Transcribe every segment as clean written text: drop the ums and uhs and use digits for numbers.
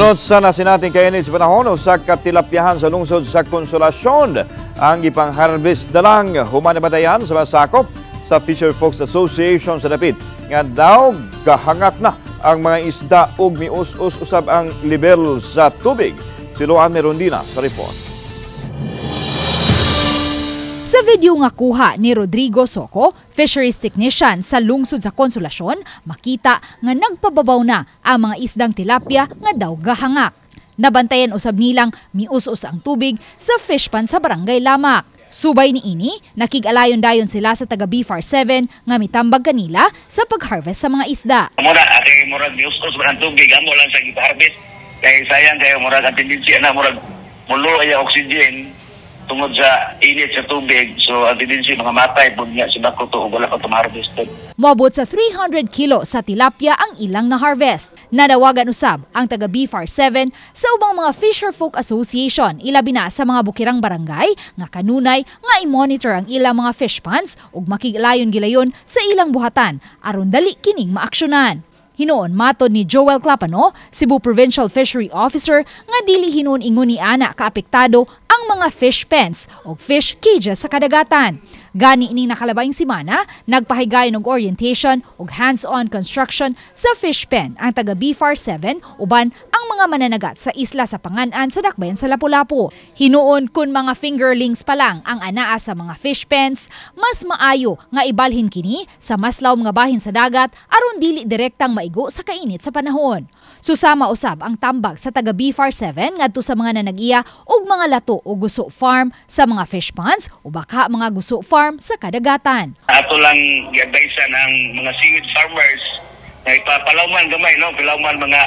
Sunod sa nasinating kainit sa panahon sa katilapyahan sa lungsod sa Consolacion. Ang ipang-harvest na lang humanabatayan sa masakop sa Fisher Folks Association sa dapit. Nga daw gahangak na ang mga isda ug mius-us usab ang level sa tubig. Si Luan Merondina sa report. Sa video nga kuha ni Rodrigo Soco, fisheries technician sa lungsod sa Consolacion, makita nga nagpababaw na ang mga isdang tilapia nga daw gahangak. Nabantayan usab nilang mius-us ang tubig sa fish pond sa Barangay Lamak. Subay ni ini, nakig-alayon-dayon sila sa taga BFAR 7 nga mitambag kanila sa pag-harvest sa mga isda. Mura ate murag mius-us ang tubig amo lang sa gita-harvest. Kay sayang kayo murag ang tendency na murag mulo ay oxygen tungod sa init sa tubig, so ang tendency mga matay pud niya si bako to wala pa harvested. Moabot sa 300 kilo sa tilapia ang ilang na harvest. Nanawagan usab ang taga BFAR 7 sa ubang mga Fisher Folk Association ilabi na sa mga bukirang barangay nga kanunay nga i-monitor ang ilang mga fish ponds ug makiglayon-gilayon sa ilang buhatan aron dali kining maaksyonan. Hinoon matod ni Joel Clapano, Cebu Provincial Fishery Officer, nga dili hinuon ingon ni ana kaapektado ang mga fish pens o fish cages sa kadagatan. Gani ining nakalabayng simana, nagpahigayon og orientation ug hands-on construction sa fish pen ang taga BFAR 7 uban ang mga mananagat sa isla sa Panganan sa Dakbayan sa Lapu-Lapu. Hinuon kun mga fingerlings pa lang ang anaa sa mga fish pens, mas maayo nga ibalhin kini sa maslaw mga bahin sa dagat aron dili direktang maigo sa kainit sa panahon. Susama usab ang tambag sa taga BFAR 7 ngadto sa mga nanagiya og mga lato o guso farm sa mga fish ponds o baka mga guso farm sa kadagatan. Ato lang i-advise ng mga seaweed farmers na ipapalawman gamay no, pilawman mga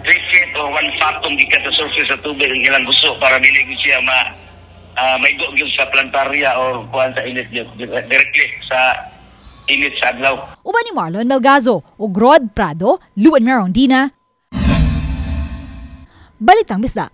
3 feet o 1 fathom gikan sa surface sa tubig ang ilang gusto para dili siya maigo gyud sa plantarya or kuan sa init directly sa init sa adlaw. Uban ni Marlon Melgazo ug Rod Prado, Luan Merondina. Balitang Bisda.